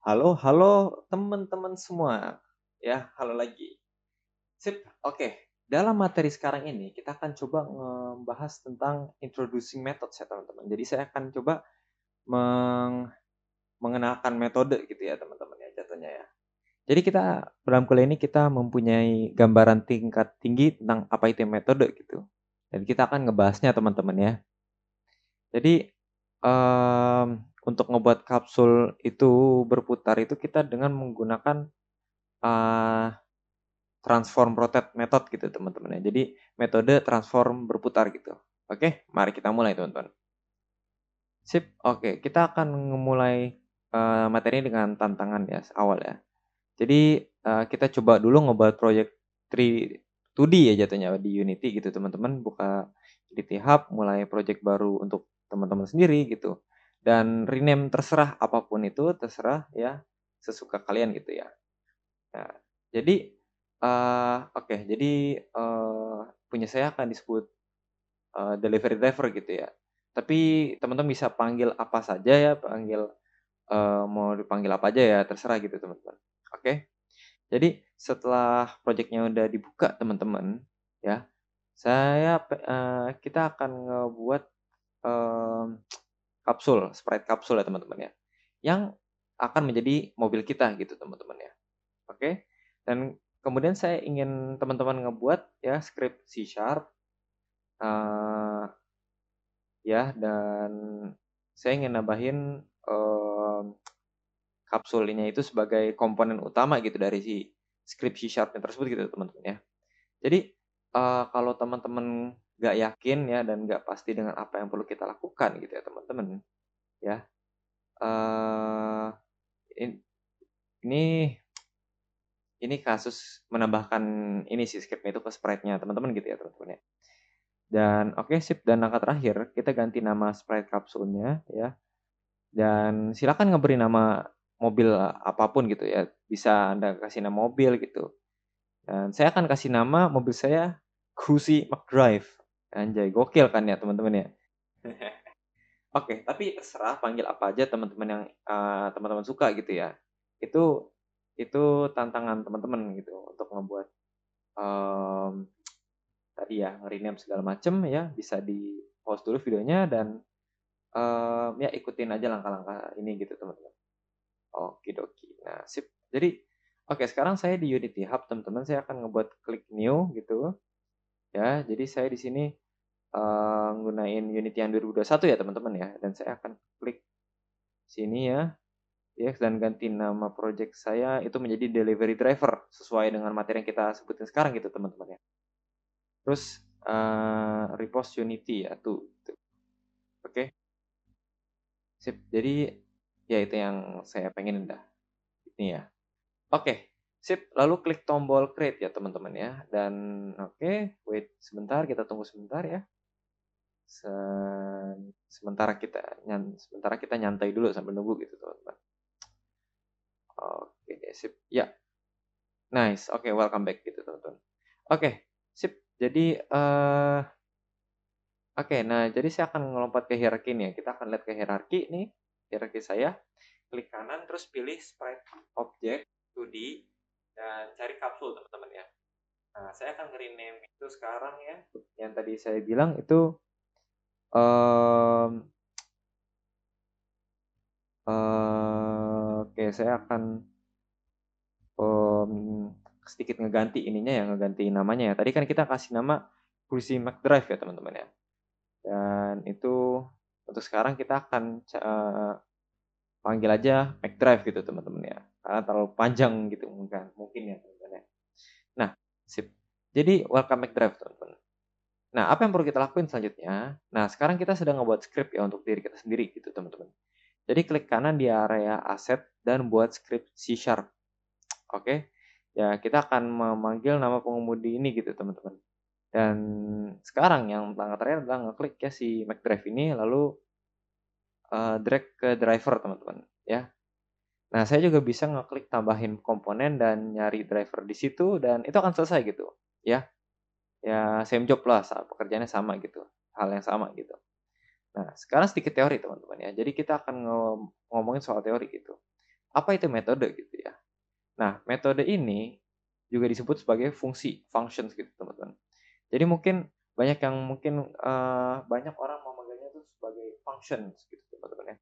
Halo, halo teman-teman semua. Ya, halo lagi. Sip, oke. Dalam materi sekarang ini kita akan coba membahas tentang introducing methods ya teman-teman. Jadi saya akan coba mengenalkan metode gitu ya teman-teman ya jatuhnya ya. Jadi kita dalam kuliah ini kita mempunyai gambaran tingkat tinggi tentang apa itu metode gitu. Dan kita akan ngebahasnya teman-teman ya. Jadi em, untuk ngebuat kapsul itu berputar itu kita dengan menggunakan eh, transform rotate method gitu teman-teman ya. Jadi metode transform berputar gitu. Oke, mari kita mulai teman-teman. Sip, oke. Kita akan memulai materi dengan tantangan ya awal ya. Jadi kita coba dulu ngebuat project 3 2D ya jatuhnya di Unity gitu teman-teman. Buka Unity Hub, mulai project baru untuk teman-teman sendiri gitu. Dan rename terserah apapun itu, terserah ya sesuka kalian gitu ya. Nah, jadi oke, jadi punya saya akan disebut delivery driver gitu ya. Tapi teman-teman bisa panggil apa saja ya, mau dipanggil apa aja ya, terserah gitu teman-teman. Oke. Jadi setelah projectnya udah dibuka teman-teman, ya, kita akan ngebuat em, kapsul, sprite kapsul ya teman-teman ya, yang akan menjadi mobil kita gitu teman-teman ya. Oke. Dan kemudian saya ingin teman-teman ngebuat ya script C Sharp ya, dan saya ingin nambahin kapsul ini itu sebagai komponen utama gitu dari si script C Sharp tersebut gitu teman-teman ya. Jadi kalau teman-teman nggak yakin ya dan nggak pasti dengan apa yang perlu kita lakukan gitu ya teman-teman ya. eh ini ini kasus menambahkan ini si script itu ke sprite-nya teman-teman gitu ya teman-teman ya. Dan oke sip, dan langkah terakhir kita ganti nama sprite kapsulnya ya. Dan silakan ngeberi nama mobil apapun gitu ya. Bisa Anda kasih nama mobil gitu. Dan saya akan kasih nama mobil saya Cruzy McDrive. Anjay, gokil kan ya teman-teman ya. Oke, tapi terserah panggil apa aja teman-teman yang teman-teman suka gitu ya. Itu itu tantangan teman-teman gitu untuk membuat em, tadi ya rename segala macem ya. Bisa di pause dulu videonya dan ya ikutin aja langkah-langkah ini gitu teman-teman. Okidoki. Nah, sip. Jadi, oke, sekarang saya di Unity Hub, teman-teman. Saya akan ngebuat klik new gitu. Ya, jadi saya di sini gunain Unity yang 2021 ya, teman-teman ya. Dan saya akan klik sini ya. Ya, dan ganti nama project saya itu menjadi delivery driver sesuai dengan materi yang kita sebutin sekarang gitu, teman-teman ya. Terus repost Unity ya, tuh. Oke, sip. Jadi ya itu yang saya pengen dah. Ini ya. Oke, sip. Lalu klik tombol create ya teman-teman ya. Dan oke, wait sebentar, kita tunggu sebentar ya. Sementara kita nyantai dulu sambil nunggu gitu teman-teman. Oke, sip. Ya, nice. Oke, welcome back gitu teman-teman. Oke, sip. Jadi oke, nah jadi saya akan ngelompat ke hierarki nih ya. Kita akan lihat ke hierarki nih. Hierarki saya. Klik kanan terus pilih sprite object 2D dan cari kapsul teman-teman ya. Nah, saya akan rename itu sekarang ya. Yang tadi saya bilang itu um, oke, saya akan um, sedikit ngeganti ininya ya, ngeganti namanya ya. Tadi kan kita kasih nama Cruzy McDrive ya teman-teman ya. Dan itu untuk sekarang kita akan panggil aja McDrive gitu teman-teman ya. Karena terlalu panjang gitu mungkin ya teman-teman ya. Nah, sip. Jadi welcome McDrive teman-teman. Nah, apa yang perlu kita lakuin selanjutnya? Nah, sekarang kita sedang ngebuat script ya untuk diri kita sendiri gitu, teman-teman. Jadi klik kanan di area aset dan buat script C Sharp. Oke. Ya, kita akan memanggil nama pengemudi ini gitu, teman-teman. Dan sekarang yang langkah terakhir adalah ngeklik ya si McDrive ini lalu drag ke driver, teman-teman, ya. Nah, saya juga bisa ngeklik tambahin komponen dan nyari driver di situ dan itu akan selesai gitu, ya. Ya, same job lah, pekerjaannya sama gitu. Hal yang sama gitu. Nah, sekarang sedikit teori teman-teman ya. Jadi kita akan ngomongin soal teori gitu. Apa itu metode gitu ya. Nah, metode ini juga disebut sebagai fungsi, functions gitu teman-teman. Jadi mungkin banyak yang mungkin banyak orang memegangnya itu sebagai functions gitu teman-teman ya.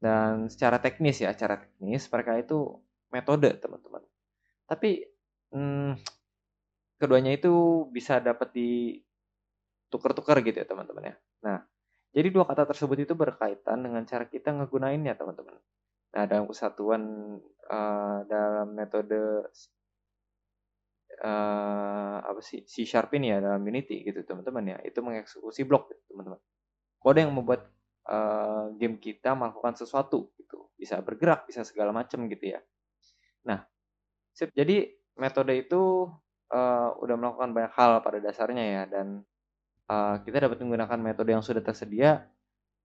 Dan secara teknis mereka itu metode teman-teman. Tapi hmm, keduanya itu bisa dapat ditukar-tukar gitu ya teman-teman ya. Nah, jadi dua kata tersebut itu berkaitan dengan cara kita ngegunainnya teman-teman. Nah, dalam kesatuan dalam metode apa sih C Sharp ini ya dalam Unity gitu teman-teman ya, itu mengeksekusi blok gitu, teman-teman. Kode yang membuat game kita melakukan sesuatu gitu, bisa bergerak, bisa segala macam gitu ya. Nah, sip. Jadi metode itu udah melakukan banyak hal pada dasarnya ya, dan kita dapat menggunakan metode yang sudah tersedia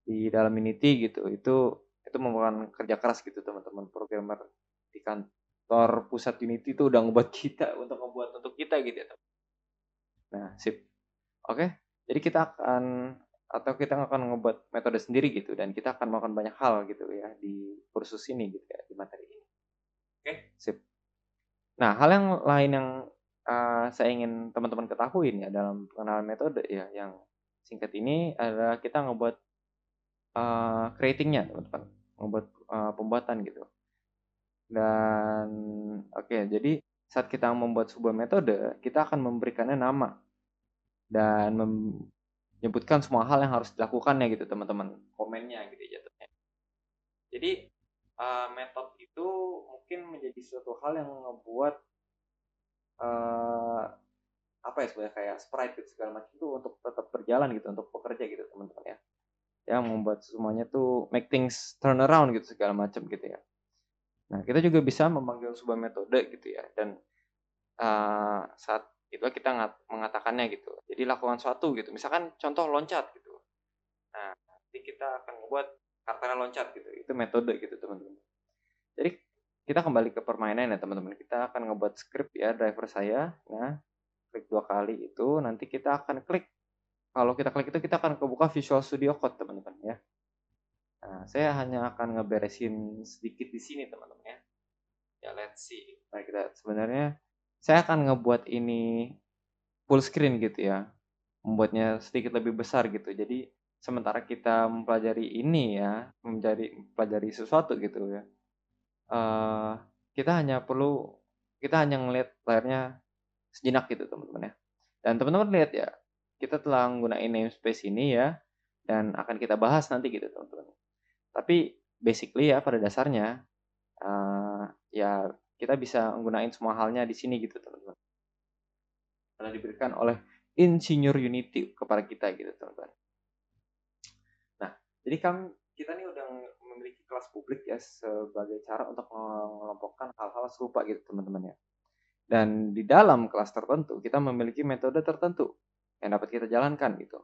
di dalam Unity gitu. Itu merupakan kerja keras gitu teman-teman programmer di kantor pusat Unity itu udah ngebuat kita untuk ngebuat untuk kita gitu ya. Nah, sip. Oke. Jadi kita akan ngebuat metode sendiri gitu, dan kita akan melakukan banyak hal gitu ya di kursus ini gitu ya, di materi ini. Oke, sip. Nah, hal yang lain yang saya ingin teman-teman ketahui ya dalam pengenalan metode ya yang singkat ini adalah kita ngebuat creating-nya teman-teman, ngebuat pembuatan gitu. Dan oke, jadi saat kita membuat sebuah metode, kita akan memberikannya nama dan menyebutkan semua hal yang harus dilakukannya gitu teman-teman, komennya gitu jatuhnya. Jadi metode itu mungkin menjadi suatu hal yang ngebuat uh, apa ya sebenarnya kayak sprite gitu segala macam itu untuk tetap berjalan gitu, untuk bekerja gitu teman-teman ya, yang membuat semuanya tuh make things turn around gitu segala macam gitu ya. Nah, kita juga bisa memanggil sebuah metode gitu ya, dan saat itu kita mengatakannya gitu. Jadi lakukan suatu gitu. Misalkan contoh loncat gitu. Nah, nanti kita akan membuat karakternya loncat gitu. Itu metode gitu teman-teman. Jadi kita kembali ke permainan ya teman-teman. Kita akan ngebuat script ya driver saya. Nah, klik 2 kali itu nanti kita akan klik. Kalau kita klik itu kita akan kebuka Visual Studio Code teman-teman ya. Nah, saya hanya akan ngeberesin sedikit di sini teman-teman ya. Ya, let's see. Nah, kita sebenarnya saya akan ngebuat ini full screen gitu ya, membuatnya sedikit lebih besar gitu. Jadi sementara kita mempelajari ini ya, mempelajari sesuatu gitu ya, uh, kita hanya perlu kita hanya ngelihat layarnya sejenak gitu teman-teman ya. Dan teman-teman lihat ya, kita telah menggunakan namespace ini ya, dan akan kita bahas nanti gitu teman-teman. Tapi basically ya pada dasarnya ya kita bisa menggunakan semua halnya di sini gitu teman-teman. Karena diberikan oleh Insinyur Unity kepada kita gitu teman-teman. Nah, jadi kita nih udah memiliki kelas publik ya sebagai cara untuk mengelompokkan hal-hal serupa gitu teman-teman ya. Dan di dalam kelas tertentu kita memiliki metode tertentu yang dapat kita jalankan gitu.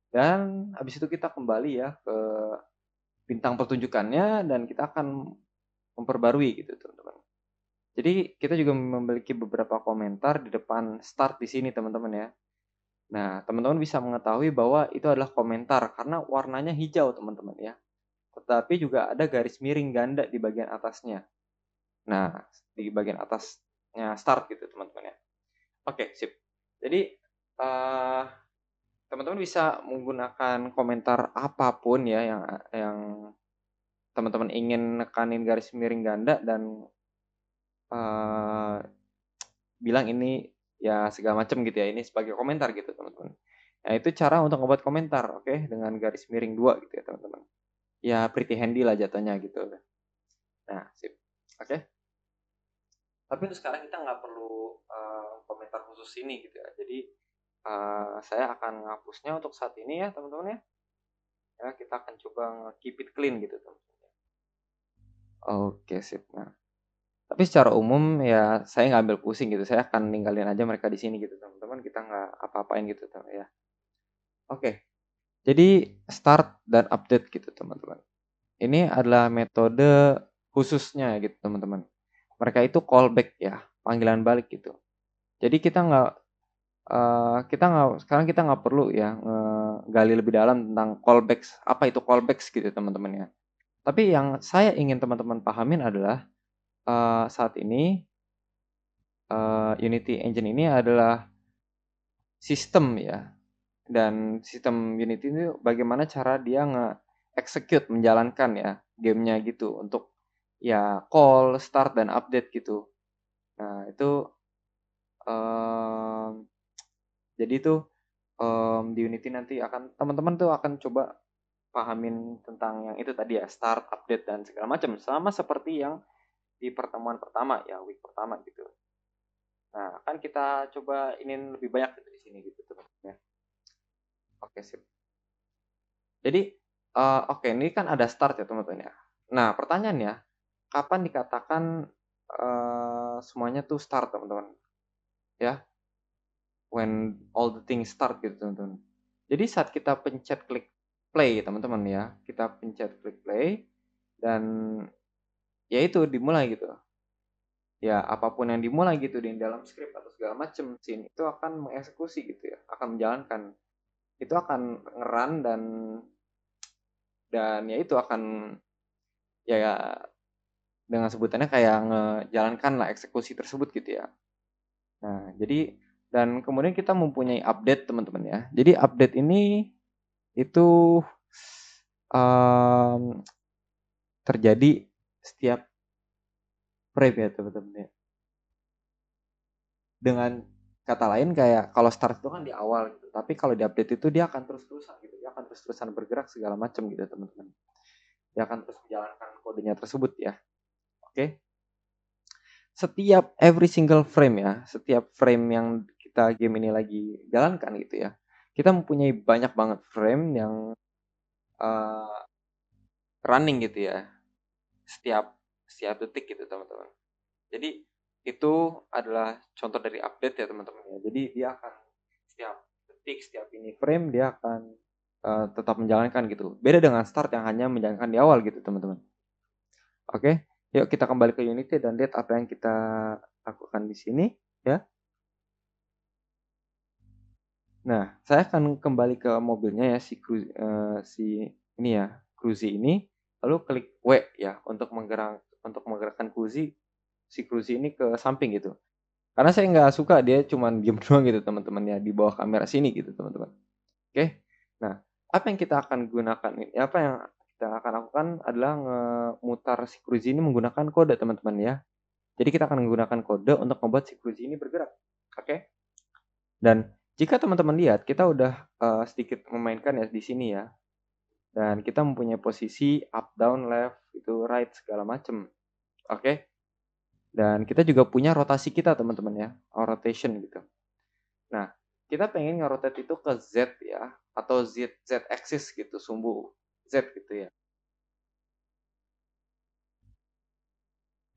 Dan habis itu kita kembali ya ke bintang pertunjukannya dan kita akan memperbarui gitu teman-teman. Jadi kita juga memiliki beberapa komentar di depan start di sini teman-teman ya. Nah, teman-teman bisa mengetahui bahwa itu adalah komentar karena warnanya hijau teman-teman ya. Tetapi juga ada garis miring ganda di bagian atasnya. Nah, di bagian atasnya start gitu teman-teman ya. Oke, sip. Jadi teman-teman bisa menggunakan komentar apapun ya yang teman-teman ingin nekanin garis miring ganda dan bilang ini ya segala macam gitu ya. Ini sebagai komentar gitu teman-teman. Nah, itu cara untuk membuat komentar, oke, dengan garis miring 2 gitu ya teman-teman. Ya pretty handy lah jatuhnya gitu. Nah, sip. Oke. Tapi untuk sekarang kita nggak perlu komentar khusus ini gitu ya. Jadi saya akan menghapusnya untuk saat ini ya teman-teman ya. Ya, kita akan coba keep it clean gitu teman-teman. Oke, sip. Nah, tapi secara umum ya saya nggak ambil pusing gitu. Saya akan ninggalin aja mereka di sini gitu teman-teman. Kita nggak apa-apain gitu teman ya. Oke. Jadi start dan update gitu teman-teman. Ini adalah metode khususnya gitu teman-teman. Mereka itu callback ya, panggilan balik gitu. Jadi sekarang kita nggak perlu ya gali lebih dalam tentang callbacks, apa itu callbacks gitu teman-teman ya. Tapi yang saya ingin teman-teman pahamin adalah saat ini Unity Engine ini adalah sistem ya, dan sistem Unity ini bagaimana cara dia nge-execute, menjalankan ya gamenya gitu untuk ya call, start, dan update gitu. Nah itu em, jadi itu di Unity nanti akan teman-teman tuh akan coba pahamin tentang yang itu tadi ya, start, update, dan segala macam, sama seperti yang di pertemuan pertama ya, week pertama gitu. Nah kan kita coba ingin lebih banyak gitu di sini gitu teman-teman ya. Oke sip. Jadi oke, ini kan ada start ya teman-teman ya. Nah pertanyaannya, kapan dikatakan semuanya tuh start teman-teman ya? When all the things start gitu teman-teman. Jadi saat kita pencet klik play teman-teman ya, kita pencet klik play dan ya itu dimulai gitu. Ya apapun yang dimulai gitu di dalam script atau segala macam scene itu akan mengeksekusi gitu ya, akan menjalankan. Itu akan ngeran dan ya itu akan ya dengan sebutannya kayak ngejalankan lah eksekusi tersebut gitu ya. Nah, jadi dan kemudian kita mempunyai update teman-teman ya. Jadi update ini itu em, terjadi setiap frame ya teman-teman ya. Dengan kata lain kayak kalau start itu kan di awal gitu, tapi kalau di update itu dia akan terus-terusan gitu, dia akan terus-terusan bergerak segala macam gitu teman-teman. Dia akan terus menjalankan kodenya tersebut ya. Oke. Setiap every single frame ya, setiap frame yang kita game ini lagi jalankan gitu ya, kita mempunyai banyak banget frame yang uh, running gitu ya, setiap setiap detik gitu teman-teman. Jadi itu adalah contoh dari update ya teman-teman ya. Jadi dia akan setiap detik, setiap ini frame dia akan tetap menjalankan gitu. Beda dengan start yang hanya menjalankan di awal gitu teman-teman. Oke, yuk kita kembali ke Unity dan lihat apa yang kita lakukan di sini ya. Nah, saya akan kembali ke mobilnya ya si ini ya, Cruzy ini, lalu klik W ya untuk menggerakkan si Cruzy ini ke samping gitu. Karena saya nggak suka dia cuman diem doang gitu teman-teman ya di bawah kamera sini gitu teman-teman. Oke. Nah, apa yang kita akan gunakan ini? Apa yang kita akan lakukan adalah memutar si Cruzy ini menggunakan kode teman-teman ya. Jadi kita akan menggunakan kode untuk membuat si Cruzy ini bergerak. Oke. Dan jika teman-teman lihat, kita udah sedikit memainkan ya di sini ya. Dan kita mempunyai posisi up, down, left, itu right, segala macam. Oke. Dan kita juga punya rotasi kita teman-teman ya, rotation gitu. Nah, kita pengen ngerotate itu ke Z ya, atau Z axis gitu, sumbu Z gitu ya.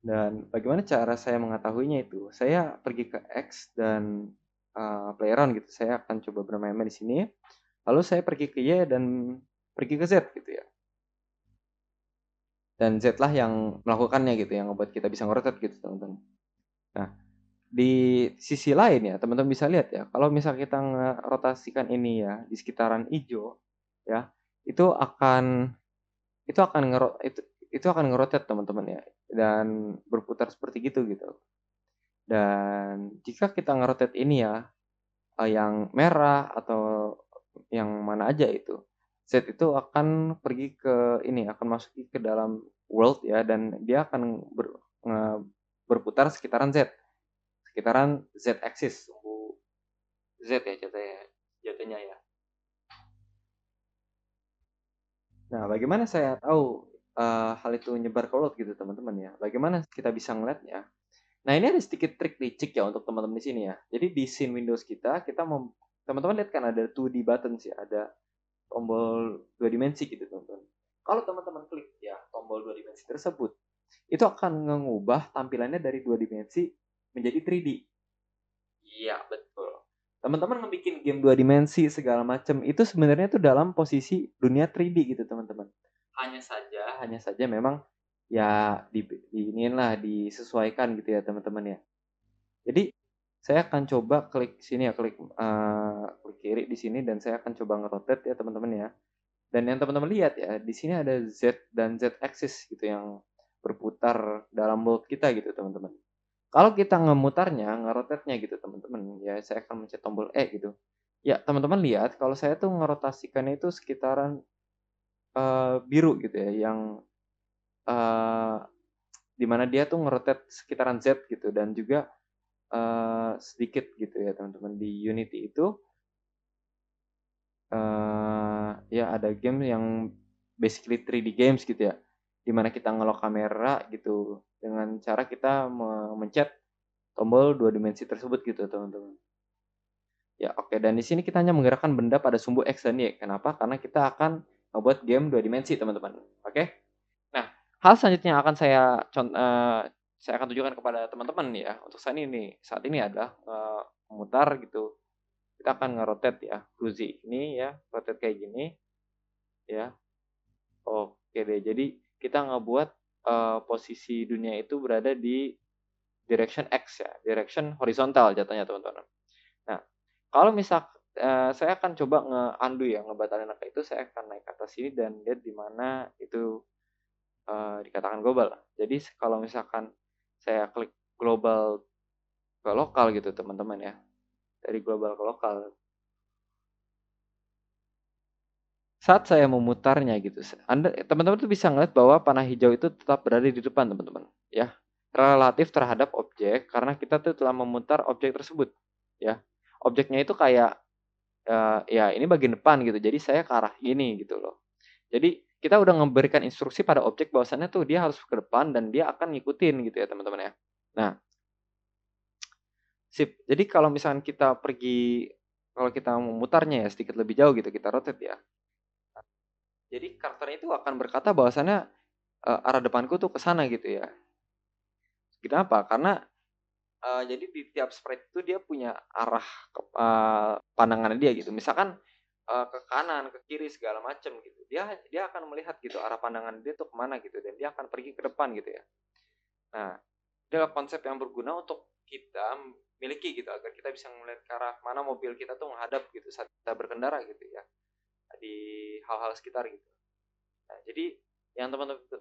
Dan bagaimana cara saya mengetahuinya itu? Saya pergi ke X dan player gitu. Saya akan coba bermain-main di sini. Lalu saya pergi ke Y dan pergi ke Z gitu ya. Dan Z lah yang melakukannya gitu, yang membuat kita bisa ngerotate gitu teman-teman. Nah, di sisi lain ya, teman-teman bisa lihat ya, kalau misal kita ngerotasikan ini ya di sekitaran hijau ya, itu akan itu akan itu akan ngerotate teman-teman ya, dan berputar seperti gitu. Dan jika kita ngerotate ini ya, yang merah atau yang mana aja itu, Z itu akan pergi ke ini, akan masuk ke dalam world ya, dan dia akan berputar sekitaran Z, sekitaran Z axis, sumbu Z ya jatuhnya ya. Nah, bagaimana saya tahu hal itu nyebar ke world gitu teman-teman ya? Bagaimana kita bisa ngeliatnya? Nah, ini ada sedikit trik licik ya untuk teman-teman di sini ya. Jadi di scene Windows kita teman-teman lihat kan ada 2D buttons ya, ada tombol dua dimensi gitu teman-teman. Kalau teman-teman klik ya tombol dua dimensi tersebut, itu akan mengubah tampilannya dari dua dimensi menjadi 3D. Iya, betul. Teman-teman ngebikin game dua dimensi segala macam itu sebenarnya tuh dalam posisi dunia 3D gitu teman-teman. Hanya saja memang ya inilah disesuaikan gitu ya teman-teman ya. Jadi saya akan coba klik sini ya, klik klik kiri di sini dan saya akan coba ngerotate ya teman-teman ya. Dan yang teman-teman lihat ya, di sini ada Z dan Z axis gitu yang berputar dalam mold kita gitu teman-teman. Kalau kita ngemutarnya, ngerotetnya gitu teman-teman, ya saya akan mencet tombol E gitu. Ya teman-teman lihat kalau saya tuh ngerotasikannya itu sekitaran biru gitu ya, yang uh, dimana dia tuh ngerotet sekitaran Z gitu, dan juga sedikit gitu ya teman-teman. Di Unity itu ya ada game yang basically 3D games gitu ya, dimana kita ngelok kamera gitu dengan cara kita mencet tombol dua dimensi tersebut gitu teman-teman. Ya oke, dan di sini kita hanya menggerakkan benda pada sumbu X dan Y. Kenapa? Karena kita akan membuat game dua dimensi teman-teman. Oke? Nah, hal selanjutnya yang akan saya akan tunjukkan kepada teman-teman ya untuk saat ini adalah memutar gitu. Kita akan ngerotate ya, Ruzi ini ya, rotate kayak gini ya. Oke deh, jadi kita ngebuat posisi dunia itu berada di direction X ya, direction horizontal jatuhnya teman-teman. Nah, kalau misal saya akan coba nge-undo ya, ngebatalin angka itu, saya akan naik ke atas sini dan lihat di mana itu dikatakan global. Jadi kalau misalkan saya klik global ke lokal gitu teman-teman ya, dari global ke lokal, saat saya memutarnya gitu, teman-teman tuh bisa ngeliat bahwa panah hijau itu tetap berada di depan teman-teman, ya, relatif terhadap objek karena kita tuh telah memutar objek tersebut, ya. Objeknya itu kayak ya ini bagian depan gitu, jadi saya ke arah ini gitu loh. Jadi kita udah memberikan instruksi pada objek bahwasannya tuh dia harus ke depan dan dia akan ngikutin gitu ya teman-teman ya. Nah, sip. Jadi kalau misalkan kita kalau kita memutarnya ya sedikit lebih jauh gitu, kita rotate ya. Jadi karakternya itu akan berkata bahwasannya arah depanku tuh ke sana gitu ya. Kenapa? Karena jadi di tiap sprite itu dia punya arah pandangannya dia gitu. Misalkan ke kanan, ke kiri segala macam gitu. Dia akan melihat gitu arah pandangan dia tuh kemana gitu, dan dia akan pergi ke depan gitu ya. Nah, adalah konsep yang berguna untuk kita miliki gitu agar kita bisa melihat ke arah mana mobil kita tuh menghadap gitu saat kita berkendara gitu ya di hal-hal sekitar gitu. Nah, jadi yang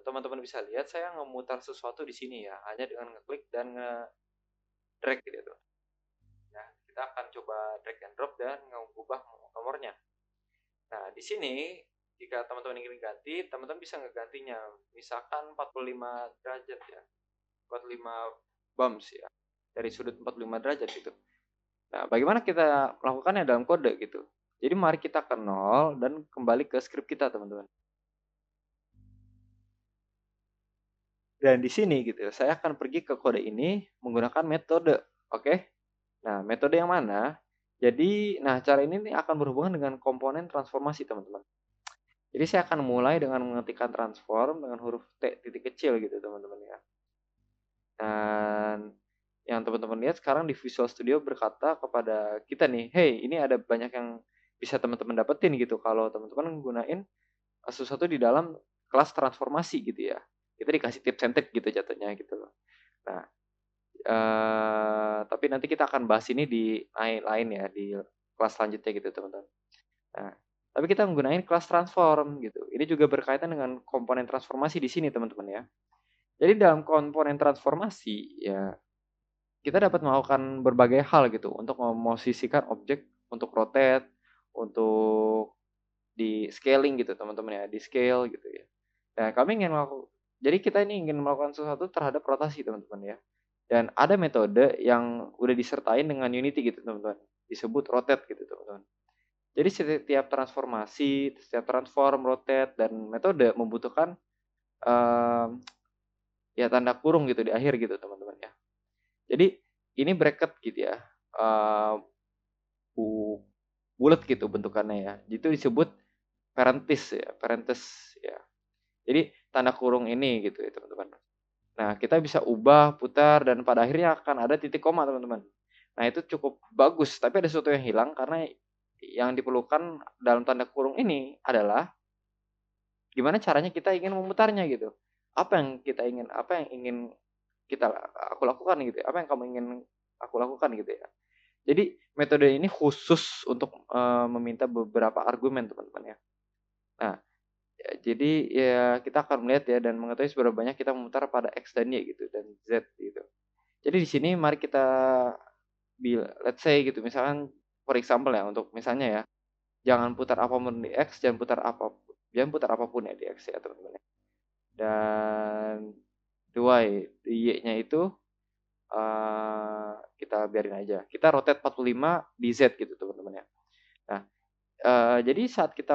teman-teman bisa lihat saya memutar sesuatu di sini ya hanya dengan ngeklik dan nge-drag gitu tuh. Nah, kita akan coba drag and drop dan mengubah nomornya. Nah, di sini jika teman-teman ingin ganti, teman-teman bisa ngegantinya. Misalkan 45 derajat ya. 45 bumps ya. Dari sudut 45 derajat gitu. Nah, bagaimana kita melakukannya dalam kode gitu. Jadi mari kita ke nol dan kembali ke script kita, teman-teman. Dan di sini gitu, saya akan pergi ke kode ini menggunakan metode. Oke? Nah, metode yang mana? Jadi, nah cara ini nih akan berhubungan dengan komponen transformasi, teman-teman. Jadi saya akan mulai dengan mengetikkan transform dengan huruf T titik kecil gitu teman-teman ya. Dan yang teman-teman lihat sekarang di Visual Studio berkata kepada kita nih, hey ini ada banyak yang bisa teman-teman dapetin gitu kalau teman-teman gunain sesuatu di dalam kelas transformasi gitu ya. Kita dikasih tips and trick gitu jatuhnya gitu loh. Nah, tapi nanti kita akan bahas ini di lain ya, di kelas selanjutnya gitu teman-teman. Nah, tapi kita menggunakan kelas transform gitu. Ini juga berkaitan dengan komponen transformasi di sini teman-teman ya. Jadi dalam komponen transformasi ya kita dapat melakukan berbagai hal gitu untuk memosisikan objek, untuk rotate, untuk di scaling gitu teman-teman ya, di scale gitu ya. Nah, jadi kita ini ingin melakukan sesuatu terhadap rotasi teman-teman ya. Dan ada metode yang udah disertain dengan Unity gitu teman-teman. Disebut rotate gitu teman-teman. Jadi setiap transformasi, setiap transform, rotate, dan metode membutuhkan ya tanda kurung gitu di akhir gitu teman-teman ya. Jadi ini bracket gitu ya, bulat gitu bentukannya ya. Itu disebut parenthesis ya. Jadi tanda kurung ini gitu ya teman-teman. Nah kita bisa ubah, putar, dan pada akhirnya akan ada titik koma teman-teman. Nah itu cukup bagus, tapi ada sesuatu yang hilang karena yang diperlukan dalam tanda kurung ini adalah gimana caranya kita ingin memutarnya gitu. Apa yang ingin aku lakukan gitu ya. Apa yang kamu ingin aku lakukan gitu ya. Jadi metode ini khusus untuk meminta beberapa argumen teman-teman ya. Nah, Jadi ya kita akan melihat ya dan mengetahui seberapa banyak kita memutar pada X dan Y gitu dan Z gitu. Jadi di sini mari kita let's say gitu misalkan for example ya untuk misalnya ya, jangan putar apapun di X, jangan putar apapun ya di X ya teman-teman ya. Dan di Y-nya itu kita biarin aja. Kita rotate 45 di Z gitu teman-teman ya. Nah, jadi saat kita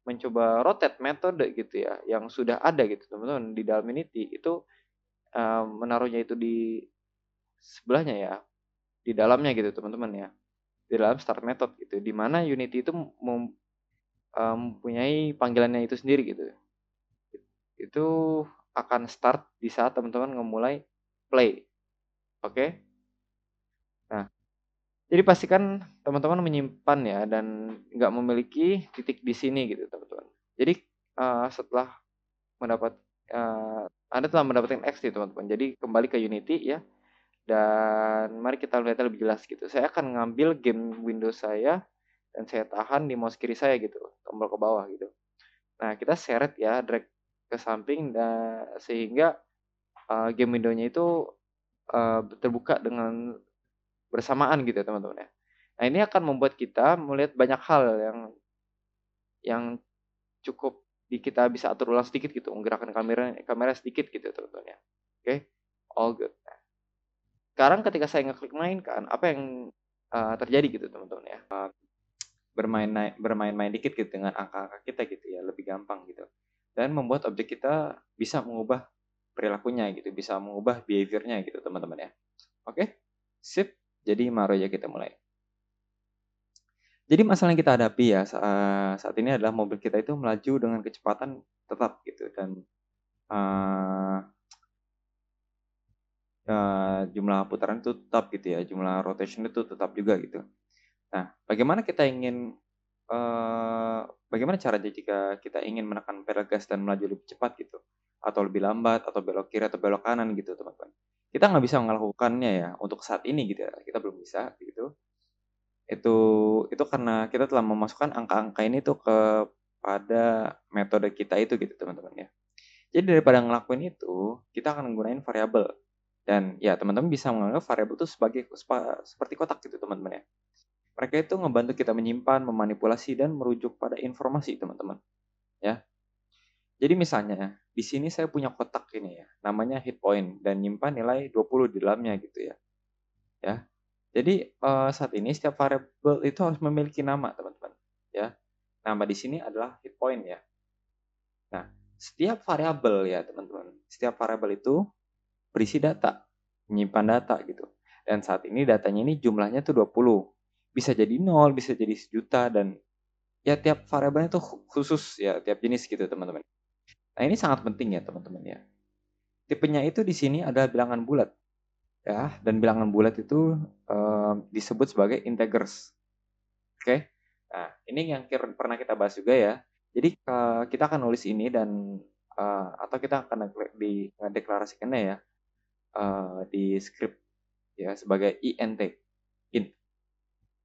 mencoba rotate metode gitu ya, yang sudah ada gitu teman-teman di dalam Unity itu menaruhnya itu di sebelahnya ya, di dalamnya gitu teman-teman ya, di dalam start method gitu, di mana Unity itu mempunyai panggilannya itu sendiri gitu. Itu akan start di saat teman-teman memulai play, oke? Nah, jadi pastikan teman-teman menyimpan ya dan nggak memiliki titik di sini gitu teman-teman. Jadi setelah mendapat Anda telah mendapatkan X nih teman-teman. Jadi kembali ke Unity ya. Dan mari kita lihat lebih jelas gitu. Saya akan ngambil game Windows saya dan saya tahan di mouse kiri saya gitu, tombol ke bawah gitu. Nah, kita seret ya, drag ke samping dan sehingga game window-nya itu terbuka dengan bersamaan gitu ya teman-teman ya. Nah, ini akan membuat kita melihat banyak hal yang cukup kita bisa atur ulang sedikit gitu, menggerakkan kamera sedikit gitu teman-teman ya. Oke, all good. Nah, sekarang ketika saya ngeklik mainkan, apa yang terjadi gitu teman-teman ya. Bermain-main dikit gitu dengan angka-angka kita gitu ya, lebih gampang gitu. Dan membuat objek kita bisa mengubah perilakunya gitu, bisa mengubah behavior-nya gitu teman-teman ya. Oke, sip. Jadi mari aja kita mulai. Jadi masalah yang kita hadapi ya saat ini adalah mobil kita itu melaju dengan kecepatan tetap gitu dan jumlah putaran itu tetap gitu ya, jumlah rotation itu tetap juga gitu. Nah, bagaimana caranya jika kita ingin menekan pedal gas dan melaju lebih cepat gitu, atau lebih lambat, atau belok kiri atau belok kanan gitu teman-teman. Kita nggak bisa melakukannya ya untuk saat ini gitu ya, kita belum bisa gitu. Itu karena kita telah memasukkan angka-angka ini tuh kepada metode kita itu gitu teman-teman ya. Jadi daripada ngelakuin itu, kita akan menggunakan variabel. Dan ya teman-teman bisa menganggap variabel itu seperti kotak gitu teman-teman ya. Mereka itu ngebantu kita menyimpan, memanipulasi, dan merujuk pada informasi teman-teman. Ya. Jadi misalnya, di sini saya punya kotak ini ya, namanya hit point, dan nyimpan nilai 20 di dalamnya gitu ya. Ya. Jadi saat ini setiap variabel itu harus memiliki nama teman-teman. Ya. Nama di sini adalah hit point ya. Nah, setiap variabel ya teman-teman, setiap variabel itu berisi data, menyimpan data gitu. Dan saat ini datanya ini jumlahnya tuh 20. Bisa jadi 0, bisa jadi 1.000.000 dan ya tiap variabelnya tuh khusus ya, tiap jenis gitu teman-teman. Nah, ini sangat penting ya teman-teman ya. Tipenya itu di sini adalah bilangan bulat ya, dan bilangan bulat itu disebut sebagai integers. Oke. Nah, ini yang pernah kita bahas juga ya. Jadi kita akan nulis ini dan atau kita akan deklarasikannya ya di script ya sebagai int.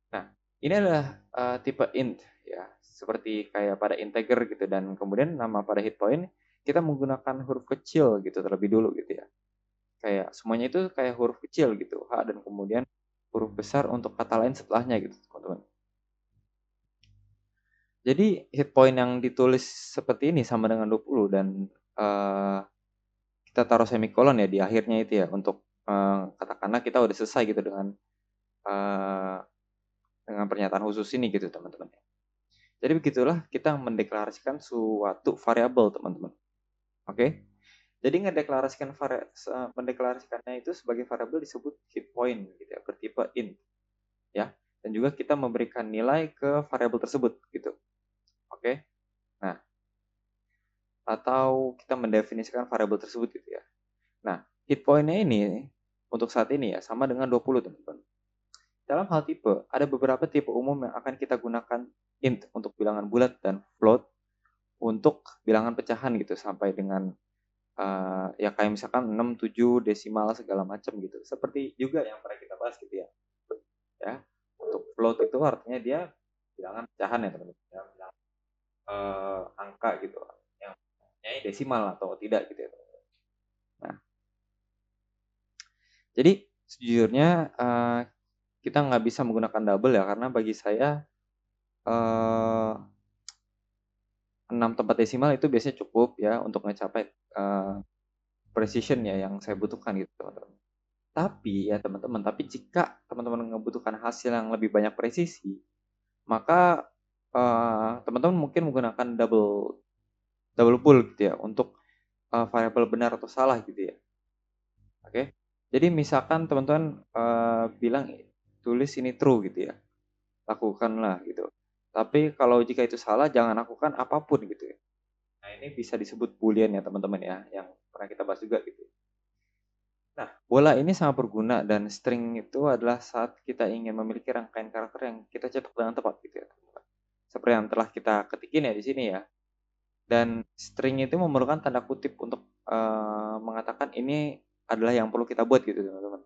Nah, ini adalah tipe int ya, seperti kayak pada integer gitu dan kemudian nama pada hit point kita menggunakan huruf kecil gitu terlebih dulu gitu ya. Kayak semuanya itu kayak huruf kecil gitu, H dan kemudian huruf besar untuk kata lain setelahnya gitu, teman-teman. Jadi hit point yang ditulis seperti ini sama dengan 20 dan kita taruh semikolon ya di akhirnya itu ya untuk katakanlah kita udah selesai gitu dengan pernyataan khusus ini gitu teman-teman. Jadi begitulah kita mendeklarasikan suatu variabel teman-teman. Oke? Jadi mendeklarasikannya itu sebagai variabel disebut hit point gitu ya, bertipe int ya. Dan juga kita memberikan nilai ke variabel tersebut gitu. Oke? Nah, atau kita mendefinisikan variabel tersebut gitu ya. Nah, hit point-nya ini untuk saat ini ya sama dengan 20 teman-teman. Dalam hal tipe, ada beberapa tipe umum yang akan kita gunakan int untuk bilangan bulat dan float untuk bilangan pecahan gitu sampai dengan ya kayak misalkan 6, 7, desimal segala macam gitu. Seperti juga yang pernah kita bahas gitu ya. Ya, untuk float itu artinya dia bilangan pecahan ya teman-teman. Ya, angka gitu yang mempunyai desimal atau tidak gitu ya. Nah, jadi sejujurnya kita nggak bisa menggunakan double ya, karena bagi saya 6 tempat desimal itu biasanya cukup ya untuk mencapai precision ya yang saya butuhkan gitu teman-teman. Tapi ya teman-teman, tapi jika teman-teman membutuhkan hasil yang lebih banyak presisi, maka teman-teman mungkin menggunakan double double pool gitu ya untuk variabel benar atau salah gitu ya. Oke. Jadi misalkan teman-teman bilang tulis ini true gitu ya, lakukanlah gitu. Tapi kalau jika itu salah, jangan lakukan apapun gitu ya. Nah ini bisa disebut boolean ya teman-teman ya, yang pernah kita bahas juga gitu. Nah, bola ini sangat berguna dan string itu adalah saat kita ingin memiliki rangkaian karakter yang kita cetak dengan tepat gitu ya. Seperti yang telah kita ketikin ya di sini ya. Dan string itu memerlukan tanda kutip untuk mengatakan ini adalah yang perlu kita buat gitu teman-teman.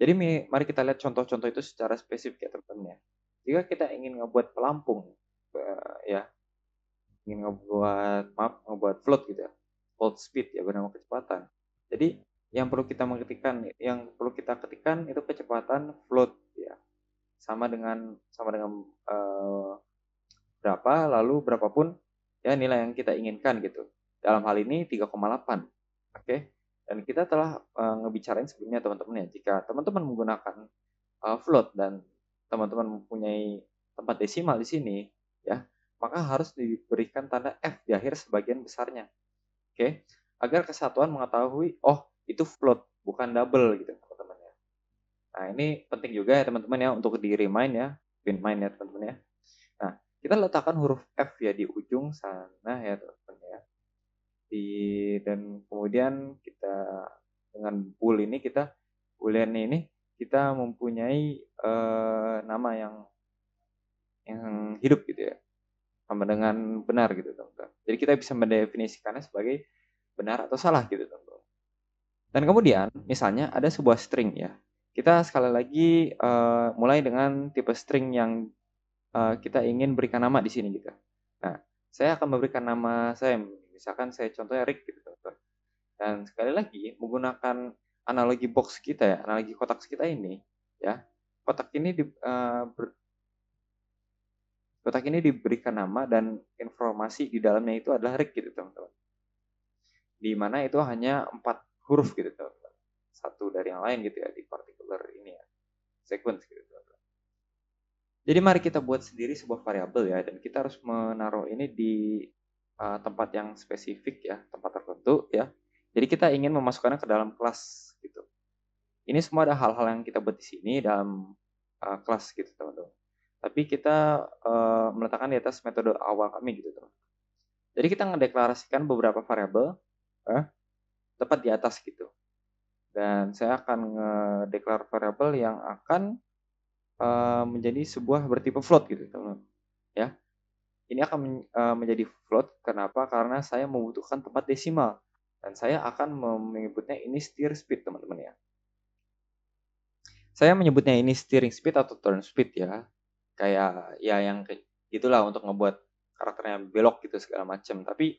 Jadi mari kita lihat contoh-contoh itu secara spesifik ya teman-teman ya. Jika kita ingin ngebuat pelampung, ya ingin ngebuat float gitu ya, float speed ya bernama kecepatan. Jadi yang perlu kita ketikkan itu kecepatan float ya, sama dengan berapa lalu berapapun ya nilai yang kita inginkan gitu. Dalam hal ini 3,8. Oke. Dan kita telah ngebicarain sebelumnya teman-teman ya, jika teman-teman menggunakan float dan teman-teman mempunyai tempat desimal di sini ya, maka harus diberikan tanda F di akhir sebagian besarnya. Oke, agar kesatuan mengetahui oh itu float bukan double gitu teman-teman ya. Nah ini penting juga ya teman-teman ya untuk di remind ya, pin mind ya teman-teman ya. Nah kita letakkan huruf F ya di ujung sana ya teman-teman ya. Dan kemudian kita dengan bool ini boolean ini kita mempunyai nama yang hidup gitu ya, sama dengan benar gitu teman-teman. Jadi kita bisa mendefinisikannya sebagai benar atau salah gitu teman-teman. Dan kemudian misalnya ada sebuah string ya. Kita sekali lagi mulai dengan tipe string yang kita ingin berikan nama di sini gitu. Nah, saya akan memberikan nama saya, misalkan saya contohnya Rick gitu teman-teman. Dan sekali lagi menggunakan analogi box kita ya, analogi kotak kita ini ya. Kotak ini kotak ini diberikan nama dan informasi di dalamnya itu adalah Rick gitu teman-teman. Di mana itu hanya 4 huruf gitu teman-teman. Satu dari yang lain gitu ya di particular ini ya, sequence gitu teman-teman. Jadi mari kita buat sendiri sebuah variabel ya, dan kita harus menaruh ini di tempat yang spesifik ya, tempat tertentu ya. Jadi kita ingin memasukkannya ke dalam kelas gitu. Ini semua ada hal-hal yang kita buat di sini dalam kelas gitu teman-teman. Tapi kita meletakkan di atas metode awal kami gitu teman. Jadi kita ngedeklarasikan beberapa variabel tepat di atas gitu. Dan saya akan ngedeklar variabel yang akan menjadi sebuah bertipe float gitu teman-teman. Ya, ini akan menjadi float. Kenapa? Karena saya membutuhkan tempat desimal dan saya akan menyebutnya ini steer speed teman-teman ya. Saya menyebutnya ini steering speed atau turn speed ya. Kayak ya yang gitulah untuk ngebuat karakternya belok gitu segala macam. Tapi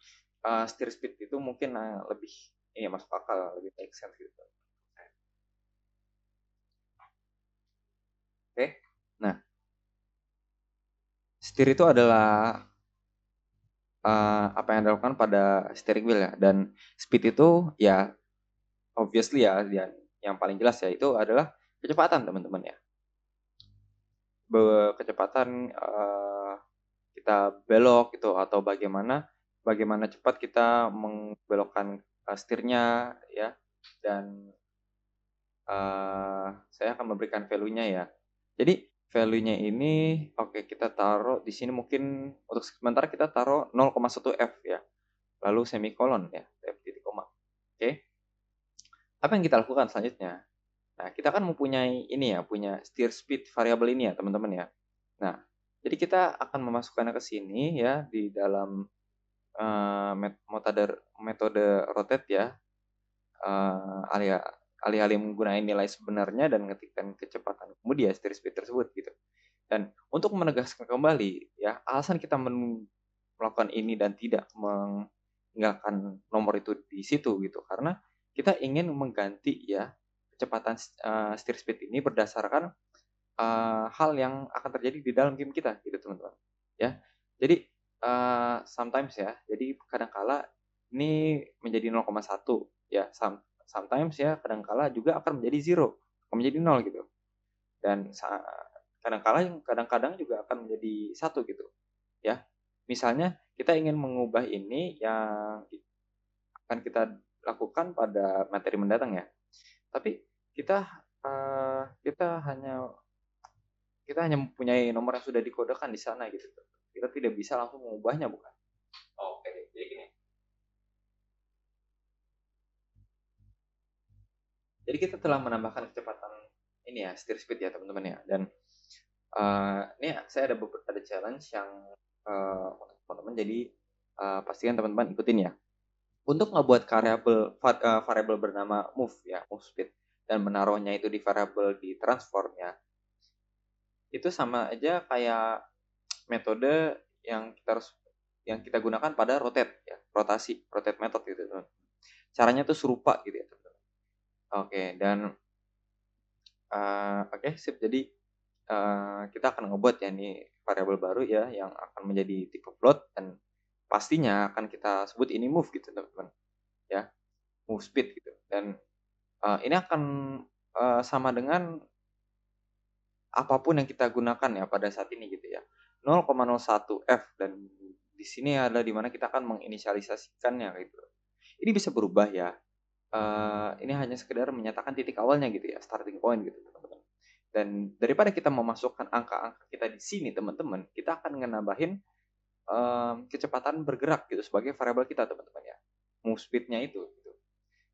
steer speed itu mungkin lebih ini masuk akal, lebih make sense gitu. Oke. Nah, steer itu adalah apa yang dilakukan pada steering wheel ya, dan speed itu ya obviously ya yang paling jelas ya itu adalah kecepatan teman-teman ya. Kecepatan kita belok gitu atau bagaimana cepat kita membelokkan setirnya ya. Dan saya akan memberikan value-nya ya. Jadi value-nya ini oke, kita taruh di sini mungkin untuk sementara kita taruh 0,1 F ya. Lalu semikolon ya, F titik koma. Oke. Apa yang kita lakukan selanjutnya? Nah, kita kan mempunyai ini ya, punya steer speed variabel ini ya, teman-teman ya. Nah, jadi kita akan memasukkannya ke sini ya di dalam metode rotate ya. Alih-alih menggunakan nilai sebenarnya dan ngetikkan kecepatan kemudian steer speed tersebut gitu. Dan untuk menegaskan kembali ya, alasan kita melakukan ini dan tidak meninggalkan nomor itu di situ gitu. Karena kita ingin mengganti ya kecepatan steer speed ini berdasarkan hal yang akan terjadi di dalam game kita gitu teman-teman. Ya. Jadi sometimes ya, jadi kadangkala ini menjadi 0,1 ya, sometimes ya kadangkala juga akan menjadi zero, akan menjadi nol gitu. Dan kadang-kadang juga akan menjadi satu gitu ya. Misalnya kita ingin mengubah ini yang akan kita lakukan pada materi mendatang ya. Tapi kita kita hanya mempunyai nomor yang sudah dikodekan di sana gitu. Kita tidak bisa langsung mengubahnya bukan? Oke, jadi gini. Jadi kita telah menambahkan kecepatan ini ya, steer speed ya teman-teman ya. Dan ini saya ada challenge yang untuk teman-teman. Jadi pastikan teman-teman ikutin ya. Untuk ngebuat variabel bernama move ya, move speed dan menaruhnya itu di variabel di transform ya. Itu sama aja kayak metode yang kita gunakan pada rotate ya, rotate method gitu teman. Caranya tuh serupa gitu ya teman. Oke, dan oke sip. Jadi kita akan ngebuat ya nih variabel baru ya yang akan menjadi tipe float dan pastinya akan kita sebut ini move gitu teman-teman ya, move speed gitu. Dan ini akan sama dengan apapun yang kita gunakan ya pada saat ini gitu ya, 0,01 f. Dan di sini adalah dimana kita akan menginisialisasikannya gitu. Ini bisa berubah ya. Ini hanya sekedar menyatakan titik awalnya gitu ya, starting point gitu teman-teman. Dan daripada kita memasukkan angka-angka kita di sini teman-teman, kita akan nambahin kecepatan bergerak gitu sebagai variabel kita teman-teman ya, move speed-nya itu gitu.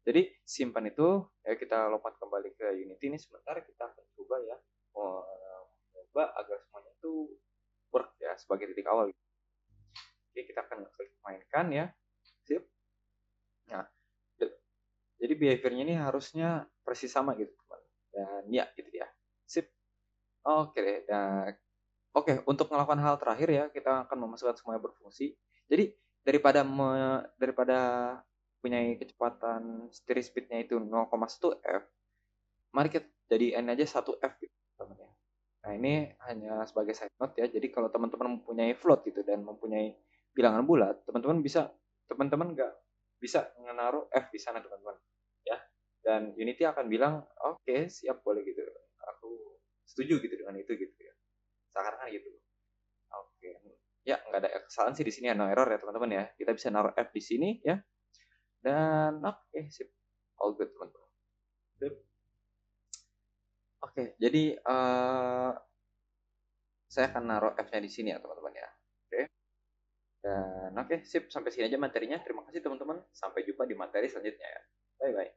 Jadi simpan itu ya, kita lompat kembali ke Unity ini sebentar, kita akan coba ya coba agar semuanya itu work ya sebagai titik awal. Oke, kita akan klik mainkan ya. Sip. Nah, jadi behavior-nya ini harusnya persis sama gitu teman. Dan ya gitu ya. Sip. Oke deh. Dan oke, untuk melakukan hal terakhir ya, kita akan memasukkan semuanya berfungsi. Jadi daripada punya kecepatan steer speed-nya itu 0,1 f, mari kita jadiin aja 1 f gitu teman-teman ya. Nah, ini hanya sebagai side note ya. Jadi kalau teman-teman mempunyai float gitu dan mempunyai bilangan bulat, teman-teman nggak bisa menaruh f di sana teman-teman ya. Dan Unity akan bilang, "Oke, siap boleh gitu. Aku setuju gitu dengan itu gitu ya." Seakan-akan gitu. Oke. Ya, nggak ada kesalahan sih di sini ya, no error ya teman-teman ya. Kita bisa naruh F di sini ya. Dan oke, sip. All good teman-teman. Oke, jadi saya akan naruh F-nya di sini ya teman-teman ya. Oke. Dan oke, sip. Sampai sini aja materinya. Terima kasih teman-teman. Sampai jumpa di materi selanjutnya ya. Bye-bye.